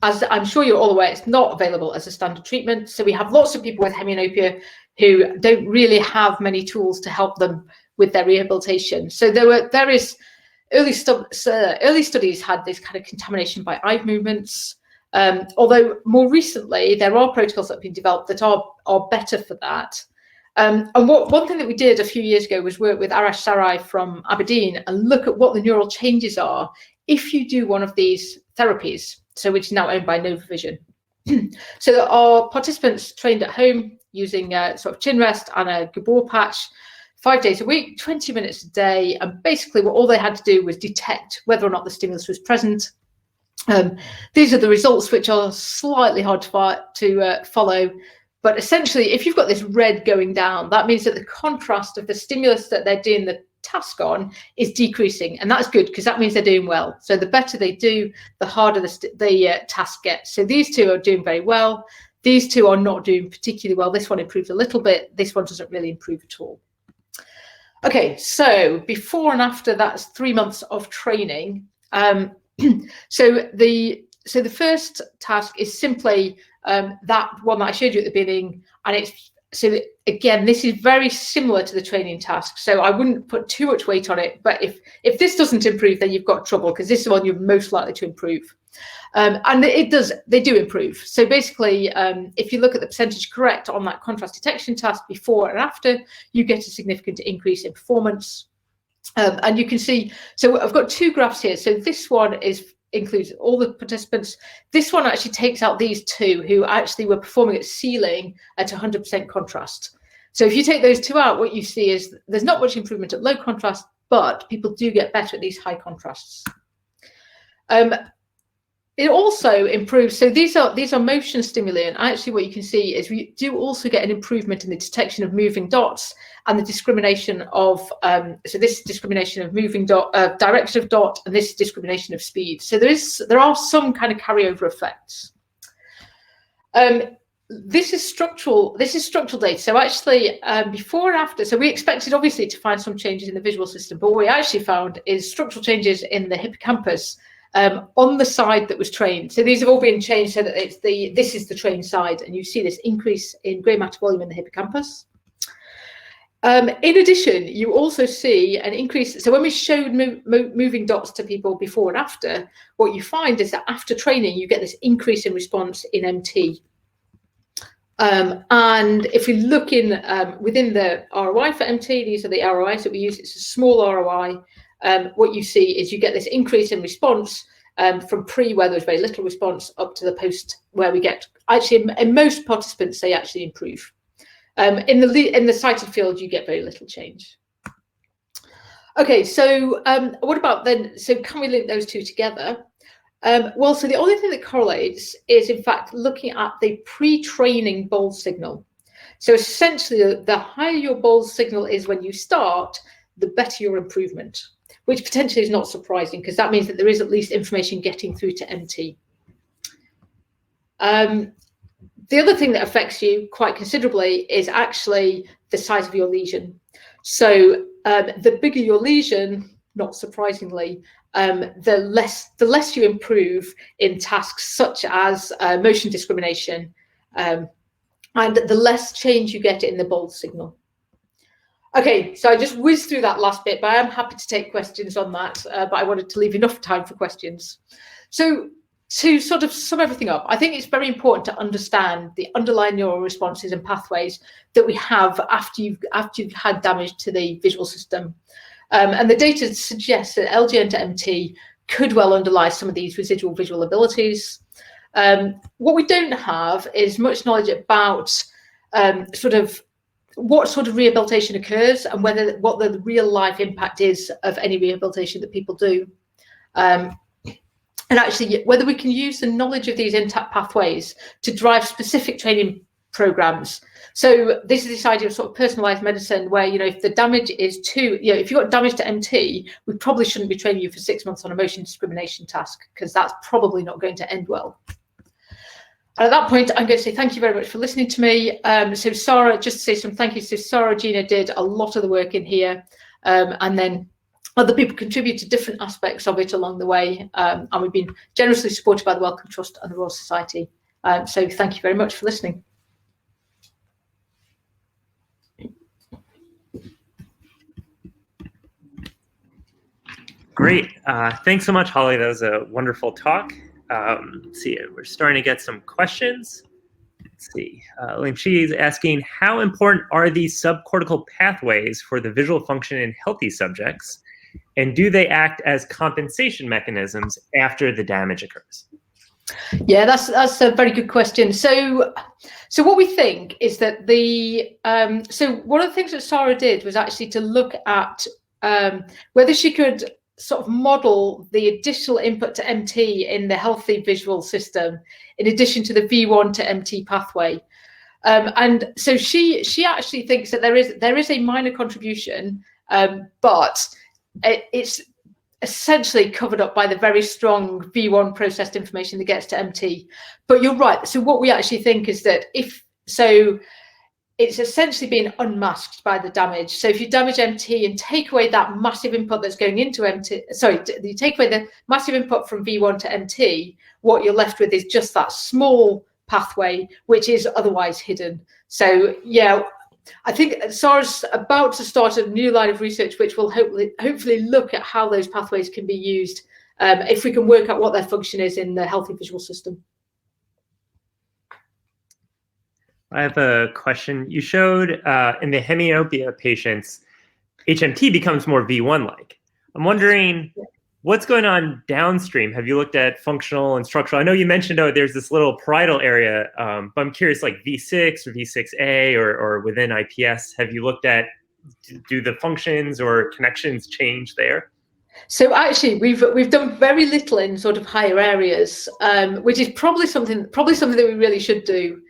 as I'm sure you're all aware, it's not available as a standard treatment. So we have lots of people with hemianopia who don't really have many tools to help them with their rehabilitation. So there is early studies had this kind of contamination by eye movements. Although more recently, there are protocols that have been developed that are better for that. And one thing that we did a few years ago was work with Arash Sarai from Aberdeen and look at what the neural changes are if you do one of these therapies, so which is now owned by Nova Vision. So our participants trained at home using sort of chin rest and a Gabor patch 5 days a week, 20 minutes a day. And basically all they had to do was detect whether or not the stimulus was present. These are the results, which are slightly hard to follow. But essentially, if you've got this red going down, that means that the contrast of the stimulus that they're doing the task on is decreasing. And that's good because that means they're doing well. So the better they do, the harder the task gets. So these two are doing very well. These two are not doing particularly well. This one improves a little bit. This one doesn't really improve at all. Okay, so before and after, that's 3 months of training. So the first task is simply that one that I showed you at the beginning, and it's so that, again, this is very similar to the training task. So I wouldn't put too much weight on it, but if this doesn't improve, then you've got trouble because this is the one you're most likely to improve. And they do improve. So basically, if you look at the percentage correct on that contrast detection task before and after, you get a significant increase in performance. And you can see, so I've got two graphs here. So this one includes all the participants. This one actually takes out these two who actually were performing at ceiling at 100% contrast. So if you take those two out, what you see is there's not much improvement at low contrast, but people do get better at these high contrasts. It also improves, so these are motion stimuli, and actually what you can see is we do also get an improvement in the detection of moving dots and the discrimination of, so this discrimination of moving dot, direction of dot, and this discrimination of speed. So there are some kind of carryover effects. This is structural data. So actually, before and after, so we expected obviously to find some changes in the visual system, but what we actually found is structural changes in the hippocampus on the side that was trained. So these have all been changed so that this is the trained side, and you see this increase in grey matter volume in the hippocampus. In addition, you also see an increase. So when we showed moving dots to people before and after, what you find is that after training, you get this increase in response in MT. And if we look in within the ROI for MT, these are the ROIs that we use. It's a small ROI. What you see is you get this increase in response from pre, where there was very little response, up to the post, where we get, actually, in most participants, they actually improve. In the sighted field, you get very little change. Okay, so what about then, so can we link those two together? Well, so the only thing that correlates is, in fact, looking at the pre-training bold signal. So essentially, the higher your bold signal is when you start, the better your improvement, which potentially is not surprising because that means that there is at least information getting through to MT. The other thing that affects you quite considerably is actually the size of your lesion. So the bigger your lesion, not surprisingly, the less you improve in tasks such as motion discrimination, and the less change you get in the bold signal. Okay, so I just whizzed through that last bit, but I am happy to take questions on that, but I wanted to leave enough time for questions. So to sort of sum everything up, I think it's very important to understand the underlying neural responses and pathways that we have after you've had damage to the visual system. And the data suggests that LGN to MT could well underlie some of these residual visual abilities. What we don't have is much knowledge about sort of what sort of rehabilitation occurs and what the real life impact is of any rehabilitation that people do. And actually, whether we can use the knowledge of these intact pathways to drive specific training programs. So this is this idea of sort of personalized medicine, where, you know, if the damage is if you've got damage to MT, we probably shouldn't be training you for 6 months on a motion discrimination task, because that's probably not going to end well. And at that point, I'm going to say thank you very much for listening to me. So Sarah, just to say some thank yous. So Sarah, Gina did a lot of the work in here, and then other people contributed different aspects of it along the way, and we've been generously supported by the Wellcome Trust and the Royal Society. So thank you very much for listening. Great. Thanks so much, Holly. That was a wonderful talk. Let's see, we're starting to get some questions. Let's see. Lim Shi is asking, how important are these subcortical pathways for the visual function in healthy subjects? And do they act as compensation mechanisms after the damage occurs? Yeah, that's a very good question. So what we think is that so one of the things that Sarah did was actually to look at whether she could sort of model the additional input to MT in the healthy visual system, in addition to the V1 to MT pathway. And so she actually thinks that there is a minor contribution, but it's essentially covered up by the very strong V1 processed information that gets to MT. But you're right. So what we actually think is that it's essentially being unmasked by the damage. So if you damage MT and take away that massive input that's going into MT, you take away the massive input from V1 to MT, what you're left with is just that small pathway, which is otherwise hidden. So yeah, I think Sarah's about to start a new line of research, which will hopefully look at how those pathways can be used, if we can work out what their function is in the healthy visual system. I have a question. You showed in the hemianopia patients, HMT becomes more V1-like. I'm wondering what's going on downstream. Have you looked at functional and structural? I know you mentioned, there's this little parietal area, but I'm curious, like V6 or V6A or within IPS, have you looked at, do the functions or connections change there? So actually, we've done very little in sort of higher areas, which is probably something that we really should do.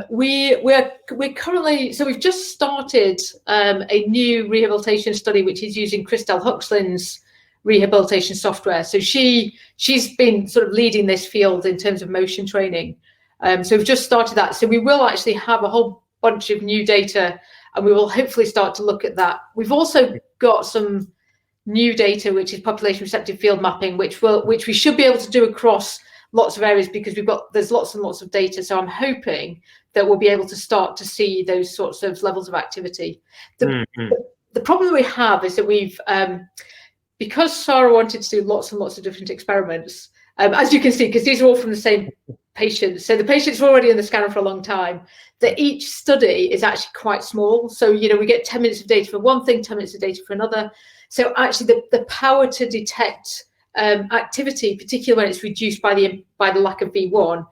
We're currently, so we've just started a new rehabilitation study, which is using Christelle Huxlin's rehabilitation software. So she's been sort of leading this field in terms of motion training. So we've just started that. So we will actually have a whole bunch of new data, and we will hopefully start to look at that. We've also got some new data, which is population receptive field mapping, which we should be able to do across lots of areas, because there's lots and lots of data. So I'm hoping that we'll be able to start to see those sorts of levels of activity. The problem that we have is that we've, because Sarah wanted to do lots and lots of different experiments, as you can see, because these are all from the same patients. So the patients were already in the scanner for a long time, that each study is actually quite small. So, you know, we get 10 minutes of data for one thing, 10 minutes of data for another. So actually the power to detect activity, particularly when it's reduced by the lack of V1,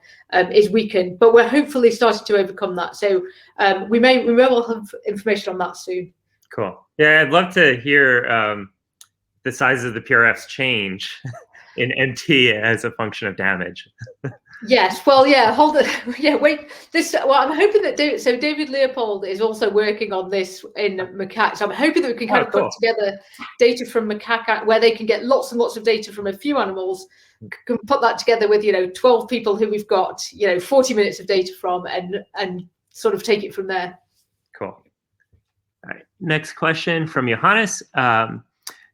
is weakened. But we're hopefully starting to overcome that. So we may well have information on that soon. Cool. Yeah, I'd love to hear the size of the PRFs change in MT as a function of damage. Yes, well, yeah, hold it. Yeah, wait. Well, I'm hoping that David Leopold is also working on this in macaque. So I'm hoping that we can kind of put together data from macaque, where they can get lots and lots of data from a few animals, can put that together with, 12 people who we've got, 40 minutes of data from, and sort of take it from there. Cool. All right. Next question from Johannes.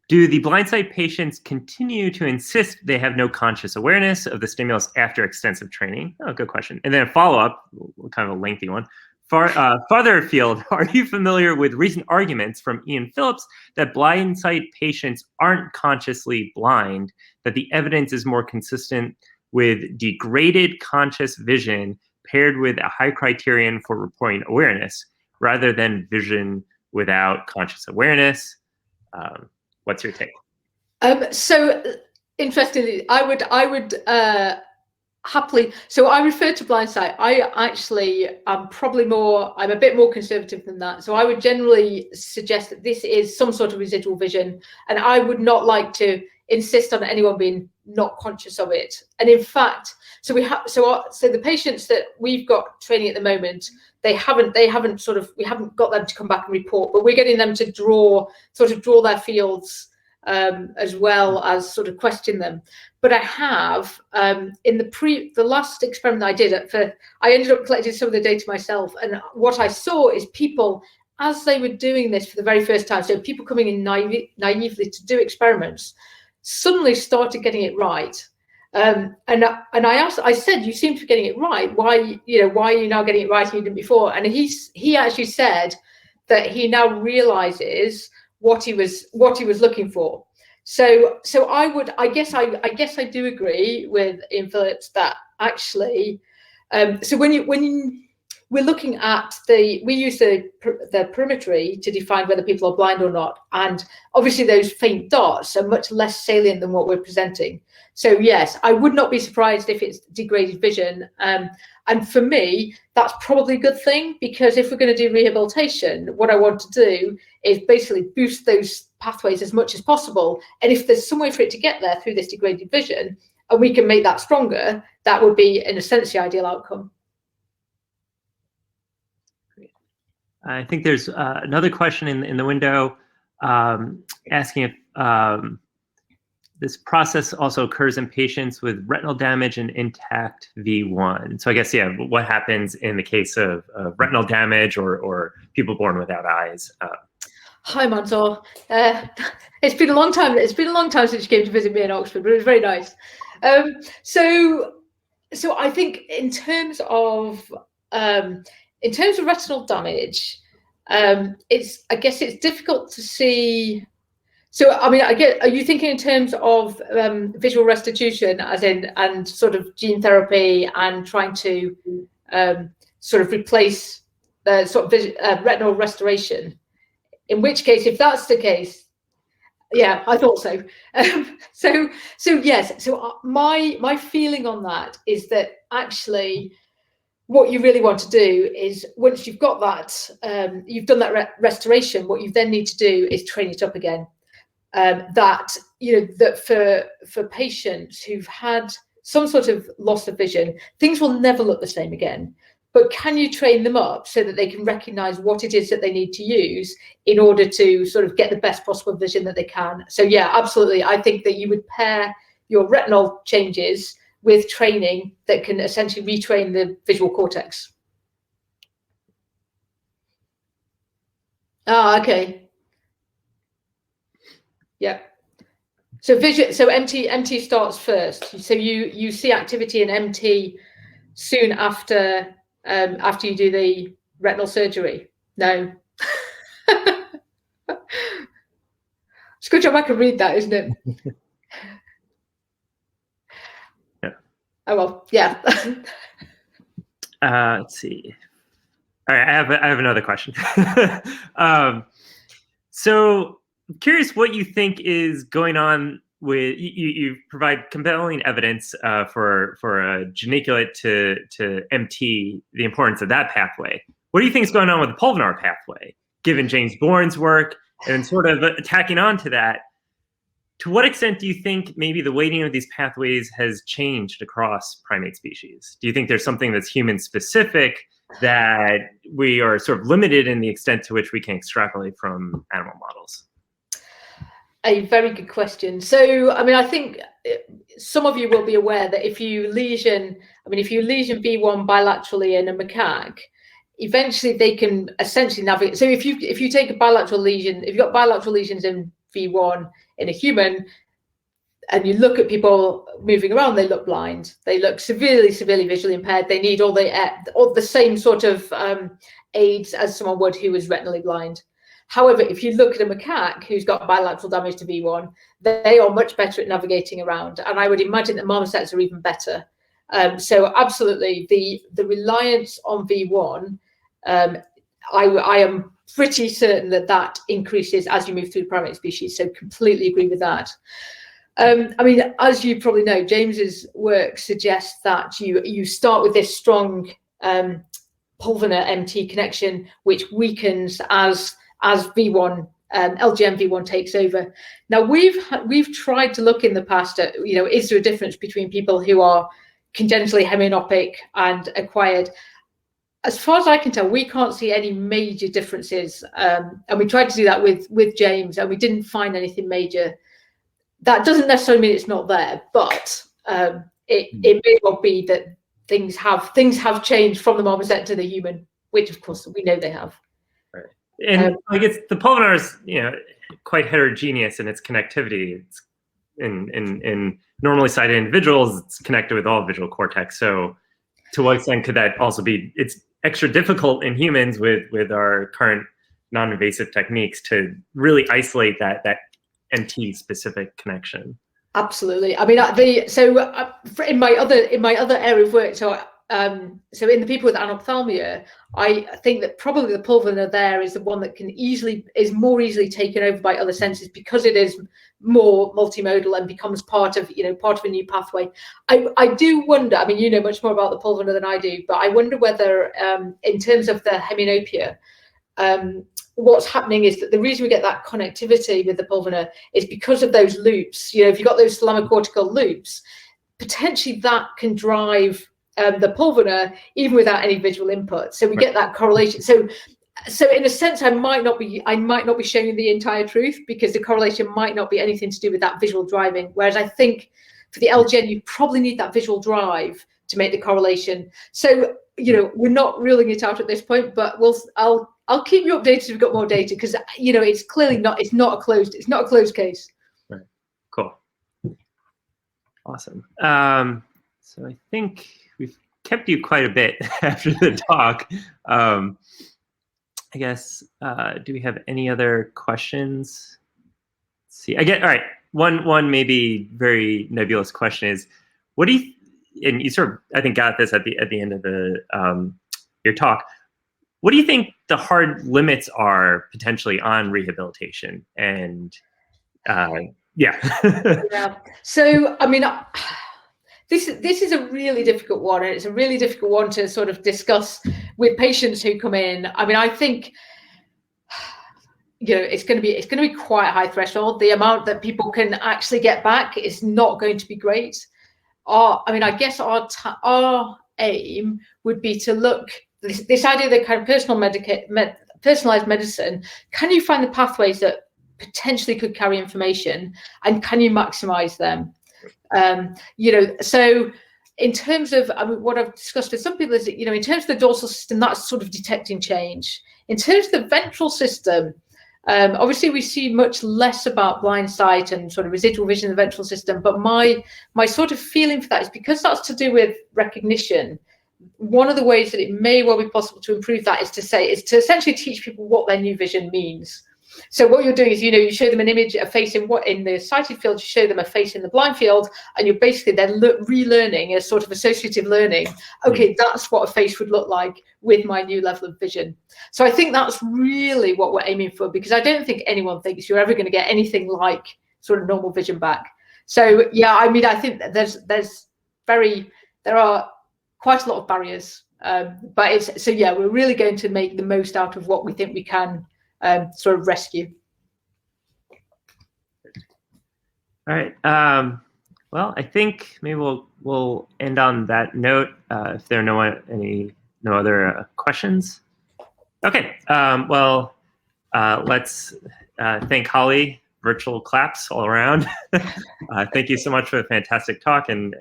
Do the Blindside patients continue to insist they have no conscious awareness of the stimulus after extensive training? Oh, good question. And then a follow-up, kind of a lengthy one. Farther afield, are you familiar with recent arguments from Ian Phillips that Blindside patients aren't consciously blind, that the evidence is more consistent with degraded conscious vision paired with a high criterion for reporting awareness, rather than vision without conscious awareness? What's your take? So interestingly, I would Happily. So I refer to Blindside. I'm a bit more conservative than that. So I would generally suggest that this is some sort of residual vision, and I would not like to insist on anyone being not conscious of it. And in fact, so the patients that we've got training at the moment, we haven't got them to come back and report, but we're getting them to draw their fields as well as sort of question them. But I have in the last experiment I did I ended up collecting some of the data myself, and what I saw is people, as they were doing this for the very first time, so people coming in naively to do experiments, suddenly started getting it right. And I said, you seem to be getting it right. Why are you now getting it right and you didn't before? And he actually said that he now realizes what he was looking for. So I guess I do agree with Ian Phillips that actually, so when we're looking at we use the perimetry to define whether people are blind or not, and obviously those faint dots are much less salient than what we're presenting. So yes, I would not be surprised if it's degraded vision. And for me, that's probably a good thing, because if we're going to do rehabilitation, what I want to do is basically boost those pathways as much as possible. And if there's some way for it to get there through this degraded vision, and we can make that stronger, that would be, in a sense, the ideal outcome. I think there's another question in the window asking if this process also occurs in patients with retinal damage and intact V1. So I guess, yeah, what happens in the case of retinal damage or people born without eyes? Hi, Mansour. It's been a long time. It's been a long time since you came to visit me in Oxford, but it was very nice. So I think in terms of retinal damage, I guess it's difficult to see. So, I mean, are you thinking in terms of visual restitution, as in, and sort of gene therapy and trying to sort of replace retinal restoration? In which case, if that's the case, yeah, I thought so. So yes. So my feeling on that is that actually, what you really want to do is, once you've got that, you've done that restoration, what you then need to do is train it up again. That for patients who've had some sort of loss of vision, things will never look the same again. But can you train them up so that they can recognize what it is that they need to use in order to sort of get the best possible vision that they can? So yeah, absolutely. I think that you would pair your retinal changes with training that can essentially retrain the visual cortex. Okay. Yeah. So vision. So MT starts first. So you see activity in MT soon after you do the retinal surgery. No. It's a good job I can read that, isn't it? Yeah. Oh well, yeah. Let's see. All right, I have another question. So I'm curious what you think is going on with you provide compelling evidence for a geniculate to MT, the importance of that pathway. What do you think is going on with the pulvinar pathway, given James Bourne's work? And sort of attacking on to that, to what extent do you think maybe the weighting of these pathways has changed across primate species? Do you think there's something that's human specific that we are sort of limited in the extent to which we can extrapolate from animal models? A very good question. So, I mean, I think some of you will be aware that if you lesion V1 bilaterally in a macaque, eventually they can essentially navigate. So if you take a bilateral lesion, if you've got bilateral lesions in V1 in a human, and you look at people moving around, they look blind. They look severely visually impaired. They need all the same sort of aids as someone would who was retinally blind. However, if you look at a macaque who's got bilateral damage to V1, they are much better at navigating around. And I would imagine that marmosets are even better. So absolutely, the reliance on V1, I am pretty certain that increases as you move through the primate species. So completely agree with that. I mean, as you probably know, James's work suggests that you start with this strong pulvinar MT connection, which weakens as V1 LGM V1 takes over. Now we've tried to look in the past at, is there a difference between people who are congenitally hemianopic and acquired? As far as I can tell, we can't see any major differences, and we tried to do that with James, and we didn't find anything major. That doesn't necessarily mean it's not there, but it may well be that things have changed from the marmoset to the human, which of course we know they have. Right. And I guess the pulvinar is quite heterogeneous in its connectivity. It's in normally sighted individuals, it's connected with all visual cortex. So to what extent could that also be? It's extra difficult in humans with our current non-invasive techniques to really isolate that NT specific connection. Absolutely. I mean, in my other area of work, so in the people with anophthalmia, I think that probably the pulvinar there is the one that is more easily taken over by other senses because it is more multimodal and becomes part of a new pathway. I do wonder. I mean, you know much more about the pulvinar than I do, but I wonder whether, in terms of the hemianopia, what's happening is that the reason we get that connectivity with the pulvinar is because of those loops. If you've got those thalamocortical loops, potentially that can drive the pulvinar even without any visual input. So we get that correlation. So in a sense, I might not be showing you the entire truth, because the correlation might not be anything to do with that visual driving. Whereas I think for the LGN, you probably need that visual drive to make the correlation. So we're not ruling it out at this point, but I'll keep you updated if we've got more data, because it's clearly not a closed case. Right. Cool. Awesome. So I think we've kept you quite a bit after the talk. I guess, do we have any other questions? Let's see. All right. One maybe very nebulous question is, what do you, and you sort of, I think, got this at the end of your talk. What do you think the hard limits are potentially on rehabilitation? And yeah. So I mean, this is a really difficult one, and it's a really difficult one to sort of discuss with patients who come in. I mean, I think it's going to be quite a high threshold. The amount that people can actually get back is not going to be great. I guess our aim would be to look this idea that kind of personalized medicine. Can you find the pathways that potentially could carry information, and can you maximize them? So in terms of what I've discussed with some people is that, in terms of the dorsal system, that's sort of detecting change. In terms of the ventral system, obviously we see much less about blind sight and sort of residual vision in the ventral system, but my sort of feeling for that is because that's to do with recognition. One of the ways that it may well be possible to improve that is to essentially teach people what their new vision means. So what you're doing is, you show them an image, a face in the sighted field, you show them a face in the blind field, and you're basically then relearning, a sort of associative learning. Okay, that's what a face would look like with my new level of vision. So I think that's really what we're aiming for, because I don't think anyone thinks you're ever going to get anything like sort of normal vision back. So yeah, I mean, I think that there are quite a lot of barriers, but we're really going to make the most out of what we think we can sort of rescue. All right. Well, I think maybe we'll end on that note. If there are no other questions. Okay. Well, let's thank Holly. Virtual claps all around. Thank you so much for the fantastic talk, and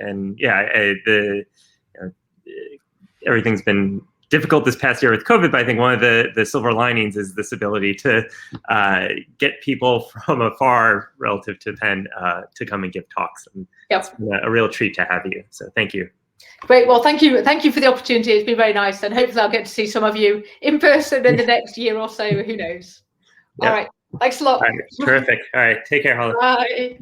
everything's been difficult this past year with COVID, but I think one of the silver linings is this ability to get people from afar relative to Penn to come and give talks. And It's been a real treat to have you. So thank you. Great. Well, thank you for the opportunity. It's been very nice, and hopefully I'll get to see some of you in person in the next year or so. Who knows? Yep. All right. Thanks a lot. All right. Terrific. All right. Take care, Holly. Bye.